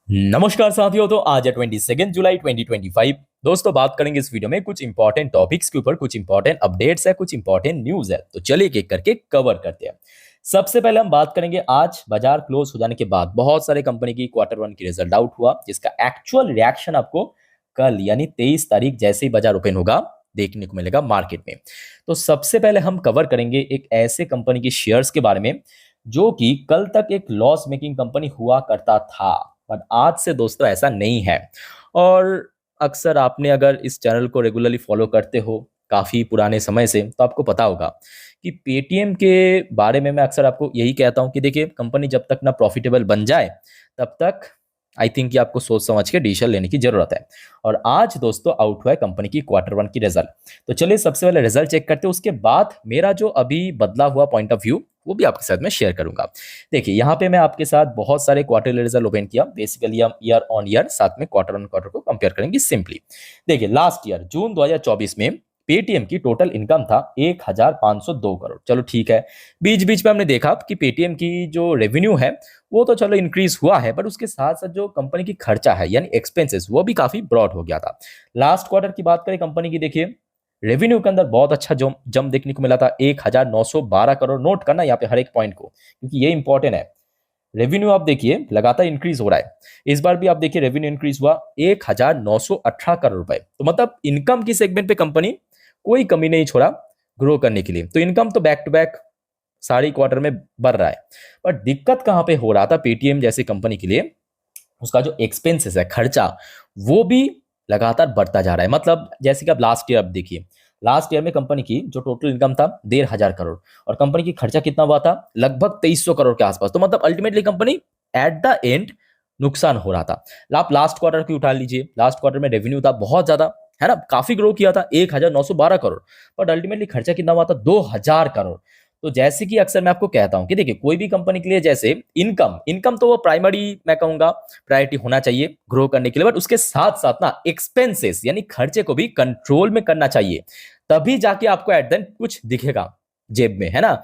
नमस्कार साथियों। तो आज है 22 जुलाई 2025। दोस्तों, बात करेंगे इस वीडियो में कुछ इंपॉर्टेंट टॉपिक्स के ऊपर, कुछ इंपॉर्टेंट अपडेट्स है, कुछ इंपॉर्टेंट न्यूज है। तो चलिए एक एक करके कवर करते हैं। सबसे पहले हम बात करेंगे, आज बाजार क्लोज हो जाने के बाद बहुत सारे कंपनी की क्वार्टर 1 की रिजल्ट आउट हुआ, जिसका एक्चुअल रिएक्शन आपको कल यानी 23 तारीख जैसे ही बाजार ओपन होगा देखने को मिलेगा मार्केट में। तो सबसे पहले हम कवर करेंगे एक ऐसे कंपनी की शेयर्स के बारे में जो कि कल तक एक लॉस मेकिंग कंपनी हुआ करता था, बट आज से दोस्तों ऐसा नहीं है। और अक्सर आपने अगर इस चैनल को रेगुलरली फॉलो करते हो काफ़ी पुराने समय से, तो आपको पता होगा कि पेटीएम के बारे में मैं अक्सर आपको यही कहता हूं कि देखिए, कंपनी जब तक ना प्रॉफिटेबल बन जाए तब तक आई थिंक कि आपको सोच समझ के डिसीजन लेने की जरूरत है। और आज दोस्तों आउट हुआ है कंपनी की क्वार्टर 1 की रिजल्ट। तो चलिए सबसे पहले रिजल्ट चेक करते हैं, उसके बाद मेरा जो अभी बदला हुआ पॉइंट ऑफ व्यू वो भी आपके साथ में शेयर करूंगा। देखिए, यहाँ पे मैं आपके साथ बहुत सारे क्वार्टरली रिजल्ट ओपन किया। बेसिकली हम ईयर ऑन ईयर साथ में क्वार्टर को कंपेयर करेंगे सिंपली। देखिए, लास्ट ईयर जून 2024 में पेटीएम की टोटल इनकम था 1502 करोड़। चलो ठीक है, बीच बीच में हमने देखा कि पेटीएम की जो रेवेन्यू है वो तो चलो इंक्रीज हुआ है, बट उसके साथ साथ जो कंपनी की खर्चा है यानी एक्सपेंसेस वो भी काफी ब्रॉड हो गया था। लास्ट क्वार्टर की बात करें कंपनी की, देखिए रेवेन्यू के अंदर बहुत अच्छा जम देखने को मिला था, 1912 करोड़। नोट करना यहाँ पे हर एक पॉइंट को, क्योंकि ये इंपॉर्टेंट है। रेवेन्यू आप देखिए लगातार इंक्रीज हो रहा है। इस बार भी आप देखिए रेवेन्यू इंक्रीज हुआ 1918 करोड़ रुपए। तो मतलब इनकम की सेगमेंट पे कंपनी कोई कमी नहीं छोड़ा ग्रो करने के लिए। तो इनकम तो बैक टू बैक सारी क्वार्टर में बढ़ रहा है। पर दिक्कत कहां पे हो रहा था पेटीएम जैसी कंपनी के लिए, उसका जो एक्सपेंसेस है, खर्चा, वो भी लगातार बढ़ता जा रहा है। मतलब जैसे कि आप लास्ट ईयर अब देखिए, लास्ट ईयर में कंपनी की जो टोटल इनकम था 1500 करोड़, और कंपनी की खर्चा कितना हुआ था, लगभग 2300 करोड़ के आसपास। तो मतलब ultimately company at the end नुकसान हो रहा था। आप लास्ट क्वार्टर की उठा लीजिए, लास्ट क्वार्टर में रेवेन्यू था बहुत ज्यादा, है ना, काफी ग्रो किया था 1912 करोड़, बट अल्टीमेटली खर्चा कितना हुआ था 2000 करोड़। तो जैसे कि अक्सर मैं आपको कहता हूं कि देखिए, कोई भी कंपनी के लिए जैसे इनकम इनकम तो वो प्राइमरी मैं कहूंगा प्रायोरिटी होना चाहिए ग्रो करने के लिए, बट उसके साथ साथ ना एक्सपेंसेस यानी खर्चे को भी कंट्रोल में करना चाहिए, तभी जाके आपको एट द एंड कुछ दिखेगा जेब में, है ना।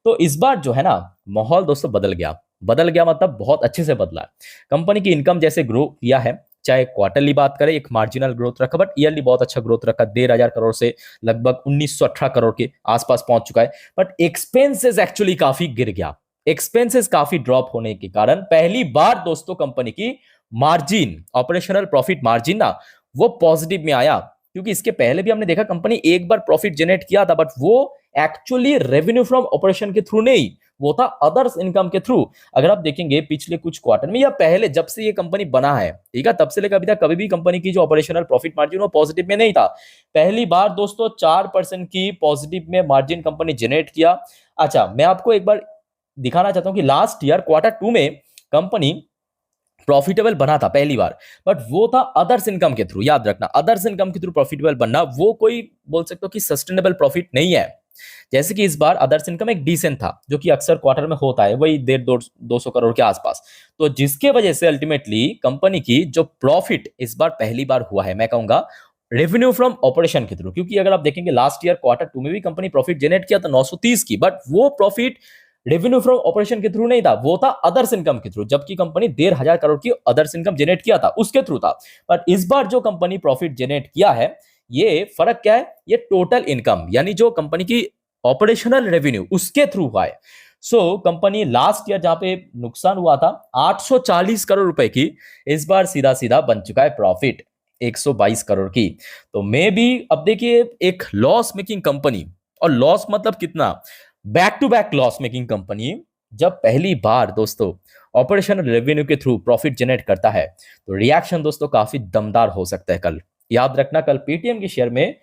तो इस बार जो है ना, माहौल दोस्तों बदल गया मतलब बहुत अच्छे से बदला। कंपनी की इनकम जैसे ग्रो किया है, चाहे क्वार्टरली बात करें एक मार्जिनल ग्रोथ रखा, बट ईयरली बहुत अच्छा ग्रोथ रखा, 15,000 करोड़ से लगभग 1918 करोड़ के आसपास पहुंच चुका है। बट एक्सपेंसेस एक्चुअली काफी गिर गया। एक्सपेंसेस काफी ड्रॉप होने के कारण पहली बार दोस्तों कंपनी की मार्जिन, ऑपरेशनल प्रॉफिट मार्जिन ना, वो पॉजिटिव में आया। क्योंकि इसके पहले भी हमने देखा कंपनी एक बार प्रॉफिट जनरेट किया था, बट वो एक्चुअली रेवेन्यू फ्रॉम ऑपरेशन के थ्रू नहीं, वो था अदर्स इनकम के थ्रू। अगर आप देखेंगे पिछले कुछ क्वार्टर में या पहले जब से ये कंपनी बना है, ठीक है, तब से लेकर अभी तक कभी भी कंपनी की जो ऑपरेशनल प्रॉफिट मार्जिन वो पॉजिटिव में नहीं था। पहली बार दोस्तों 4% की पॉजिटिव में मार्जिन कंपनी जनरेट किया। अच्छा, मैं आपको एक बार दिखाना चाहता हूं कि लास्ट ईयर क्वार्टर 2 में कंपनी प्रॉफिटेबल बना था पहली बार, बट वो था अदर्स इनकम के थ्रू। याद रखना, अदर्स इनकम के थ्रू प्रॉफिटेबल बनना वो कोई बोल सकते हो कि सस्टेनेबल प्रॉफिट नहीं है। जैसे कि इस बार अदर्स इनकम एक डिसेंट था, जो कि अक्सर क्वार्टर में होता है, वही 150-200 करोड़ के आसपास। तो जिसके वजह से अल्टीमेटली कंपनी की जो प्रॉफिट इस बार पहली बार हुआ है, मैं कहूंगा रेवेन्यू फ्रॉम ऑपरेशन के थ्रू। क्योंकि अगर आप देखेंगे लास्ट ईयर क्वार्टर 2 में भी कंपनी प्रॉफिट जनरेट किया था 930 की, बट वो प्रॉफिट रेवेन्यू फ्रॉम ऑपरेशन के थ्रू नहीं था, वो था अदर्स इनकम के थ्रू, जबकि कंपनी 1,500 करोड़ की अदर्स इनकम जनरेट किया था उसके थ्रू था। बट इस बार जो कंपनी प्रॉफिट जनरेट किया है, ये फर्क क्या है, ये टोटल इनकम यानी जो कंपनी की ऑपरेशनल रेवेन्यू उसके थ्रू हुआ है। सो कंपनी लास्ट ईयर जहां पे नुकसान हुआ था 840 करोड़ रुपए की, इस बार सीधा सीधा बन चुका है प्रॉफिट 122 करोड़ की। तो मे बी अब देखिए, एक लॉस मेकिंग कंपनी, और लॉस मतलब कितना, back to back loss making company जब पहली बार दोस्तों ऑपरेशनल रेवेन्यू के थ्रू प्रॉफिट जनरेट करता है, तो रिएक्शन दोस्तों काफी दमदार हो सकता है कल। याद रखना, कल पेटीएम के शेयर में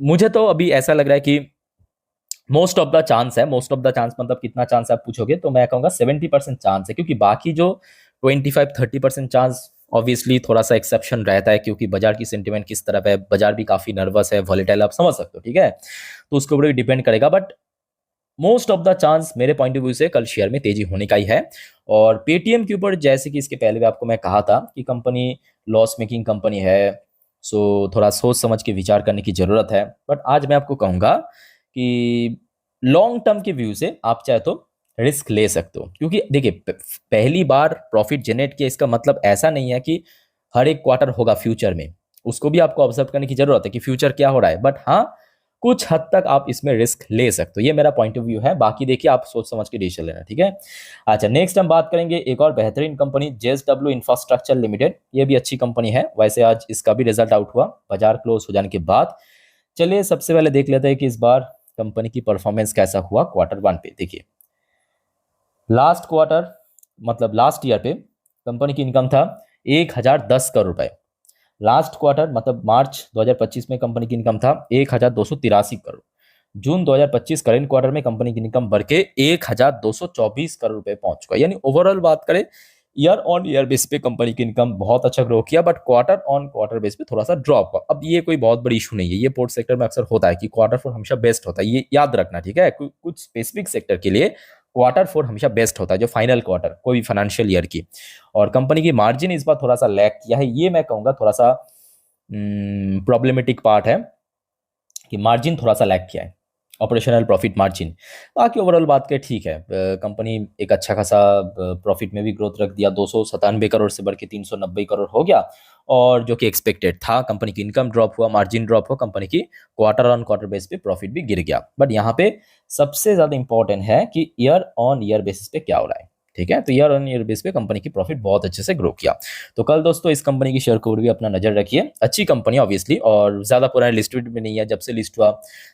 मुझे तो अभी ऐसा लग रहा है कि मोस्ट ऑफ द चांस है, मोस्ट ऑफ द चांस मतलब कितना चांस है आप पूछोगे तो मैं कहूंगा 70% चांस है, क्योंकि बाकी जो 25-30% चांस ऑब्वियसली थोड़ा सा एक्सेप्शन रहता है, क्योंकि बाजार की सेंटिमेंट किस तरफ है, बाजार भी काफी नर्वस है, वॉलेटाइल, आप समझ सकते हो, ठीक है। तो उसके ऊपर भी डिपेंड करेगा, but most of the chance मेरे पॉइंट ऑफ व्यू से कल शेयर में तेजी होने का ही है। और पेटीएम के ऊपर जैसे कि इसके पहले भी आपको मैं कहा था कि कंपनी लॉस मेकिंग कंपनी है, सो थोड़ा सोच समझ के विचार करने की जरूरत है। बट आज मैं आपको कहूंगा कि लॉन्ग टर्म के व्यू से आप चाहे तो रिस्क ले सकते हो, क्योंकि देखिए पहली बार प्रॉफिट जनरेट किया इसका मतलब ऐसा नहीं है कि हर एक क्वार्टर होगा फ्यूचर में, उसको भी आपको ऑब्जर्व करने की जरूरत है कि फ्यूचर क्या हो रहा है, बट हाँ कुछ हद तक आप इसमें रिस्क ले सकते हो, ये मेरा पॉइंट ऑफ व्यू है। बाकी देखिए आप सोच समझ के डिसीजन लेना, ठीक है। अच्छा नेक्स्ट हम बात करेंगे एक और बेहतरीन कंपनी JSW इंफ्रास्ट्रक्चर लिमिटेड। ये भी अच्छी कंपनी है, वैसे आज इसका भी रिजल्ट आउट हुआ बाजार क्लोज हो जाने के बाद। चलिए सबसे पहले देख लेते हैं कि इस बार कंपनी की परफॉर्मेंस कैसा हुआ Q1 पे। देखिए लास्ट क्वार्टर मतलब लास्ट ईयर पे कंपनी की इनकम था 1010 करोड़ रुपए। लास्ट क्वार्टर मतलब मार्च 2025 में कंपनी की इनकम था 1283 करोड़। जून 2025 करेंट क्वार्टर में कंपनी की इनकम बढ़ के 1224 करोड़ रुपए पहुंच चुका है। यानी ओवरऑल बात करें ईयर ऑन ईयर बेस पे कंपनी की इनकम बहुत अच्छा ग्रो किया, but quarter on quarter base पे थोड़ा सा ड्रॉप हुआ। अब ये कोई बहुत बड़ी इशू नहीं है, ये पोर्ट सेक्टर में अक्सर होता है कि Q4 हमेशा बेस्ट होता है, ये याद रखना, ठीक है। कुछ स्पेसिफिक सेक्टर के लिए Q4 हमेशा बेस्ट होता है, जो फाइनल क्वार्टर कोई भी फाइनेंशियल ईयर की। और कंपनी की मार्जिन इस बार थोड़ा सा लैग किया है, ये मैं कहूंगा थोड़ा सा प्रॉब्लमेटिक पार्ट है कि मार्जिन थोड़ा सा लैग किया है, ऑपरेशनल प्रॉफिट मार्जिन। बाकी ओवरऑल बात करें ठीक है, कंपनी एक अच्छा खासा प्रॉफिट में भी ग्रोथ रख दिया, 297 करोड़ से बढ़ के 390 करोड़ हो गया। और जो कि एक्सपेक्टेड था, कंपनी की इनकम ड्रॉप हुआ, मार्जिन ड्रॉप हुआ, कंपनी की क्वार्टर ऑन क्वार्टर बेस पे प्रॉफिट भी गिर गया। बट यहाँ पे सबसे ज्यादा इंपॉर्टेंट है कि ईयर ऑन ईयर बेसिस पे क्या हो रहा है, ठीक है। तो ईयर ऑन ईयर बेस पे कंपनी की प्रॉफिट बहुत अच्छे से ग्रो किया। तो कल दोस्तों इस कंपनी की शेयर को भी अपना नजर रखिए, अच्छी कंपनी ऑब्वियसली, और ज्यादा पुरानी लिस्टेड भी नहीं है, जब से लिस्ट हुआ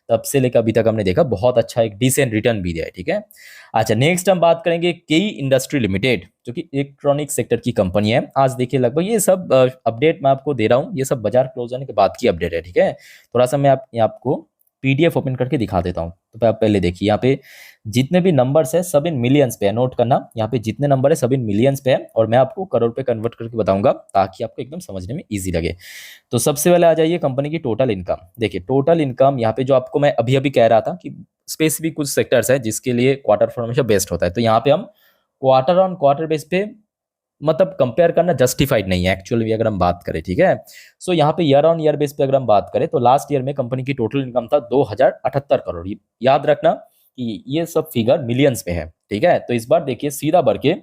तब से लेकर अभी तक हमने देखा बहुत अच्छा एक डिसेंट रिटर्न भी दिया है, ठीक है। अच्छा नेक्स्ट हम बात करेंगे केई इंडस्ट्री लिमिटेड, जो कि इलेक्ट्रॉनिक सेक्टर की कंपनी है। आज देखिए लगभग ये सब अपडेट मैं आपको दे रहा हूँ, ये सब बाजार क्लोज होने के बाद की अपडेट है, ठीक है। थोड़ा सा मैं आपको PDF ओपन करके दिखा देता हूँ। तो आप पहले देखिए यहाँ पे जितने भी नंबर्स है सब इन मिलियंस पे है, नोट करना, यहाँ पे जितने नंबर है सब इन मिलियंस पे है, और मैं आपको करोड़ पे कन्वर्ट करके बताऊंगा ताकि आपको एकदम समझने में इजी लगे। तो सबसे पहले आ जाइए कंपनी की टोटल इनकम। देखिए टोटल इनकम यहाँ पे जो आपको मैं अभी अभी कह रहा था कि स्पेसिफिक कुछ सेक्टर्स है जिसके लिए Q4 हमेशा बेस्ट होता है, तो यहाँ पे हम क्वार्टर ऑन क्वार्टर बेस पे मतलब कंपेयर करना जस्टिफाइड नहीं है एक्चुअली अगर हम बात करें, ठीक है। सो यहाँ पे ईयर ऑन ईयर बेस पे अगर हम बात करें तो लास्ट ईयर में कंपनी की टोटल इनकम था 2078 करोड़। याद रखना कि ये सब फिगर मिलियंस में है, ठीक है। तो इस बार देखिए सीधा बढ़ के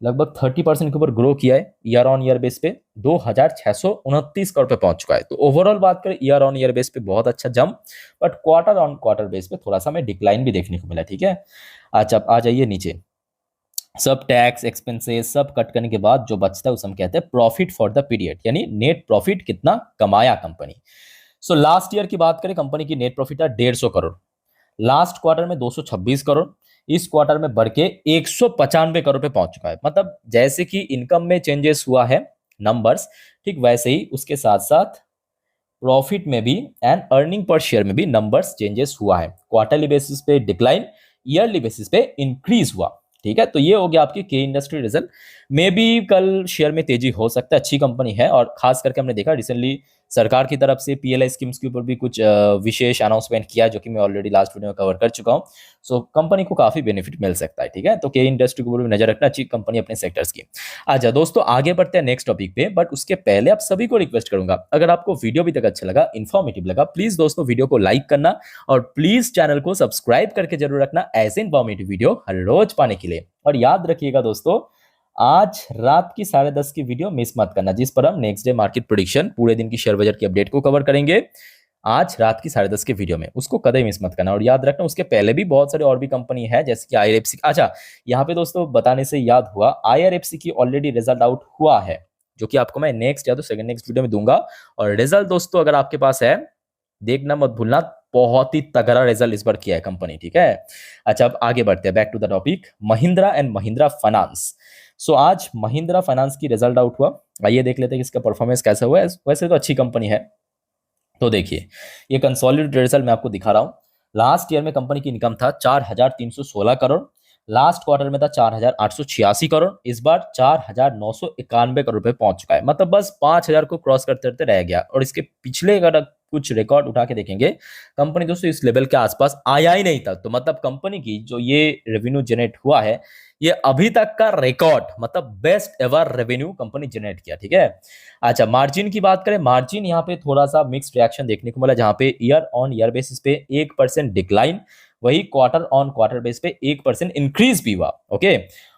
लगभग 30% के ऊपर ग्रो किया है, ईयर ऑन ईयर बेस पे 2629 करोड़ पे पहुंच चुका है। तो ओवरऑल बात करें ईयर ऑन ईयर बेस पे बहुत अच्छा jump, but quarter on quarter base पे थोड़ा सा हमें डिक्लाइन भी देखने को मिला, ठीक है। अच्छा अब आ जाइए नीचे, सब टैक्स एक्सपेंसेस सब कट करने के बाद जो बचता है उसे हम कहते हैं प्रॉफिट फॉर द पीरियड, यानी नेट प्रॉफिट कितना कमाया कंपनी। सो लास्ट ईयर की बात करें कंपनी की नेट प्रॉफिट था 150 करोड़, लास्ट क्वार्टर में 226 करोड़, इस क्वार्टर में बढ़ के 195 करोड़ पे पहुंच चुका है। मतलब जैसे कि इनकम में चेंजेस हुआ है नंबर्स, ठीक वैसे ही उसके साथ साथ प्रॉफिट में भी एंड अर्निंग पर शेयर में भी नंबर्स चेंजेस हुआ है। क्वार्टरली बेसिस पे डिक्लाइन, ईयरली बेसिस पे इंक्रीज हुआ, ठीक है। तो ये हो गया आपकी के इंडस्ट्री रिजल्ट। मे बी कल शेयर में तेजी हो सकता है, अच्छी कंपनी है, और खास करके हमने देखा रिसेंटली सरकार की तरफ से PLI स्कीम्स के ऊपर भी कुछ विशेष अनाउंसमेंट किया जो कि मैं ऑलरेडी लास्ट वीडियो में कवर कर चुका हूं। सो कंपनी को काफी बेनिफिट मिल सकता है, ठीक है। तो के इंडस्ट्री के ऊपर भी नजर रखना, अच्छी कंपनी अपने सेक्टर्स की। अच्छा दोस्तों आगे बढ़ते हैं नेक्स्ट टॉपिक पे, बट उसके पहले आप सभी को रिक्वेस्ट करूंगा अगर आपको वीडियो भी तक अच्छा लगा, इन्फॉर्मेटिव लगा, प्लीज दोस्तों वीडियो को लाइक करना और प्लीज चैनल को सब्सक्राइब करके जरूर रखना ऐसे इन्फॉर्मेटिव वीडियो हर रोज पाने के लिए। और याद रखिएगा दोस्तों आज रात की 10:30 की वीडियो मिस मत करना, जिस पर हम नेक्स्ट डे मार्केट प्रेडिक्शन पूरे दिन की शेयर बाजार की अपडेट को कवर करेंगे आज रात की 10:30 के वीडियो में, उसको कदम मिस मत करना। और याद रखना उसके पहले भी बहुत सारे और भी कंपनी है जैसे कि IRFC। अच्छा यहाँ पे दोस्तों बताने से याद हुआ, IRFC की ऑलरेडी रिजल्ट आउट हुआ है, जो कि आपको मैं नेक्स्ट या तो सेकंड नेक्स्ट वीडियो में दूंगा। और रिजल्ट दोस्तों अगर आपके पास है देखना मत भूलना, बहुत ही तगड़ा रिजल्ट इस बार किया है कंपनी, ठीक है। अच्छा अब आगे बढ़ते हैं, back to the topic, Mahindra and Mahindra finance. So आज महिंद्रा फाइनेंस की रिजल्ट आउट हुआ, आइए देख लेते हैं कि इसका परफॉर्मेंस कैसा हुआ है। वैसे तो अच्छी कंपनी है। तो देखिए ये कंसोलिडेटेड रिजल्ट मैं आपको दिखा रहा हूँ। लास्ट ईयर में कंपनी की इनकम था 4316 करोड़, लास्ट क्वार्टर में था 4886 करोड़, इस बार 4991 करोड़ पे पहुंच चुका है। मतलब बस 5000 को क्रॉस करते करते रह गया। और इसके पिछले अगर कुछ रिकॉर्ड उठा के देखेंगे, कंपनी दोस्तों इस लेवल के आसपास आया ही नहीं था। तो मतलब कंपनी की जो ये रेवेन्यू जनरेट हुआ है ये अभी तक का रिकॉर्ड, मतलब best ever revenue company generate किया, ठीक है। अच्छा मार्जिन की बात करें, मार्जिन यहाँ पे थोड़ा सा मिक्स्ड रिएक्शन देखने को मिला, जहां पे ईयर ऑन ईयर बेसिस पे 1% डिक्लाइन, वही क्वार्टर ऑन क्वार्टर बेस पे 1% इंक्रीज भी हुआ। ओके,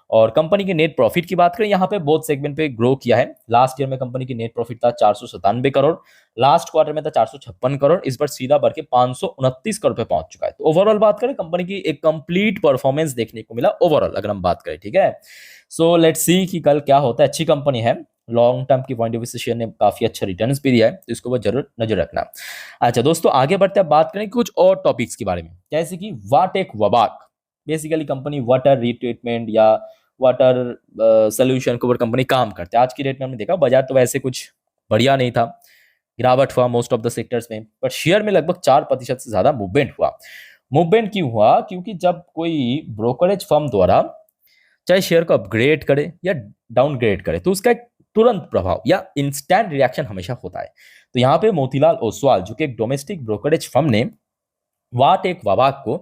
और कंपनी के नेट प्रॉफिट की बात करें, यहाँ पे बोथ सेगमेंट पे ग्रो किया है। लास्ट ईयर में कंपनी की नेट प्रॉफिट था 497 करोड़, लास्ट क्वार्टर में था 456 करोड़, इस बार सीधा बढ़ के 529 करोड़ पे पहुंच चुका है। तो ओवरऑल बात करें, कंपनी की एक कंप्लीट परफॉर्मेंस देखने को मिला ओवरऑल, अगर हम बात करें। ठीक है, सो लेट्स सी कि कल क्या होता है। अच्छी कंपनी है, लॉन्ग टर्म की पॉइंट ऑफ व्यू से शेयर ने काफी अच्छा रिटर्न्स भी दिया है, तो इसको वो जरूर नजर रखना। अच्छा दोस्तों, आगे बढ़ते हैं, बात करें कुछ और टॉपिक्स के बारे में, जैसे कि वाटेक वबाक। बेसिकली कंपनी वाटर रिट्रीटमेंट या वाटर सोल्यूशन के ऊपर कंपनी काम करते हैं। आज की डेट में हमने देखा बाजार तो वैसे कुछ बढ़िया नहीं था, गिरावट हुआ मोस्ट ऑफ द सेक्टर्स में, पर शेयर में लगभग 4% से ज्यादा मूवमेंट हुआ। मूवमेंट क्यों हुआ? क्योंकि जब कोई ब्रोकरेज फर्म द्वारा चाहे शेयर को अपग्रेड करे या डाउनग्रेड करे, तो उसका एक तुरंत प्रभाव या इंस्टेंट रिएक्शन हमेशा होता है। तो यहाँ पे मोतीलाल ओसवाल, जो कि एक डोमेस्टिक ब्रोकरेज फर्म ने वाटेक वबाक को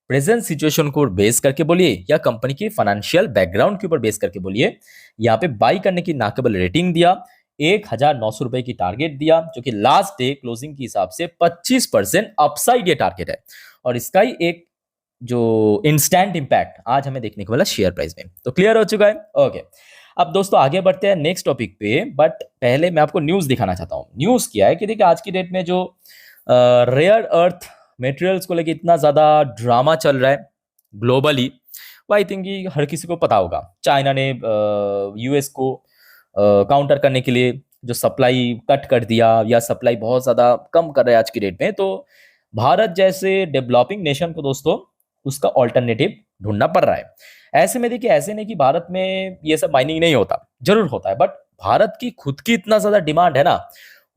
प्रेजेंट सिचुएशन को बेस करके बोलिए या कंपनी की फाइनेंशियल बैकग्राउंड के ऊपर बेस करके बोलिए, यहाँ पे बाई करने की नाकेबल रेटिंग दिया, 1,900 रुपए की टारगेट दिया, जो कि लास्ट डे क्लोजिंग के हिसाब से 25% अपसाइड ये टारगेट है। और इसका ही एक जो इंस्टेंट इंपैक्ट आज हमें देखने को मिला शेयर प्राइस में। तो क्लियर हो चुका है। ओके, अब दोस्तों आगे बढ़ते हैं नेक्स्ट टॉपिक पे, बट पहले मैं आपको न्यूज दिखाना चाहता हूँ। न्यूज क्या है कि देखिए, आज की डेट में जो रेयर अर्थ मटेरियल्स को लेके इतना ज्यादा ड्रामा चल रहा है ग्लोबली, वो आई थिंक हर किसी को पता होगा। चाइना ने यूएस को काउंटर करने के लिए जो सप्लाई कट कर दिया या सप्लाई बहुत ज्यादा कम कर रहा है आज की डेट में, तो भारत जैसे डेवलपिंग नेशन को दोस्तों उसका ऑल्टरनेटिव ढूंढना पड़ रहा है। ऐसे में देखिए, ऐसे नहीं कि भारत में ये सब माइनिंग नहीं होता, जरूर होता है, बट भारत की खुद की इतना ज्यादा डिमांड है ना,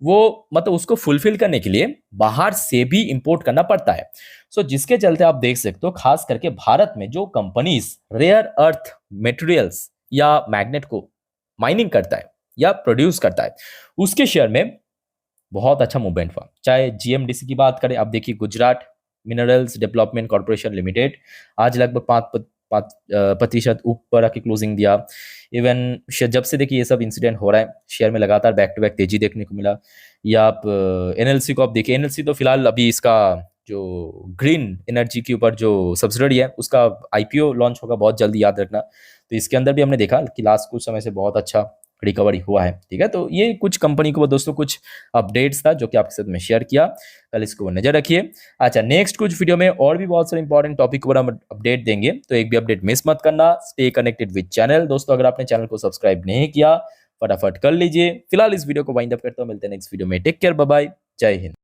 वो मतलब उसको फुलफिल करने के लिए बाहर से भी इंपोर्ट करना पड़ता है। सो जिसके चलते आप देख सकते हो, खास करके भारत में जो कंपनीज रेयर अर्थ मटेरियल्स या मैग्नेट को माइनिंग करता है या प्रोड्यूस करता है, उसके शेयर में बहुत अच्छा मूवमेंट हुआ। चाहे जीएमडीसी की बात करें, आप देखिए Gujarat minerals development corporation limited आज लगभग 5% ऊपर आके क्लोजिंग दिया। इवन जब से देखिए ये सब इंसिडेंट हो रहा है, शेयर में लगातार बैक टू बैक तेजी देखने को मिला। या आप एनएलसी को आप देखिए, एनएलसी तो फिलहाल अभी इसका जो ग्रीन एनर्जी के ऊपर जो सब्सिडरी है उसका आईपीओ लॉन्च होगा बहुत जल्दी, याद रखना। तो इसके अंदर भी हमने देखा कि लास्ट कुछ समय से बहुत अच्छा रिकवरी हुआ है। ठीक है, तो ये कुछ कंपनी को दोस्तों कुछ अपडेट्स था जो कि आपके साथ में शेयर किया, कल इसको नजर रखिए। अच्छा, नेक्स्ट कुछ वीडियो में और भी बहुत सारे इंपॉर्टेंट टॉपिक को हम अपडेट देंगे, तो एक भी अपडेट मिस मत करना। Stay connected with channel. दोस्तों अगर आपने चैनल को सब्सक्राइब नहीं किया, फटाफट कर लीजिए। फिलहाल इस वीडियो को वाइंड अप करते हो, मिलते हैं नेक्स्ट वीडियो में। टेक केयर, बाय बाय, जय हिंद।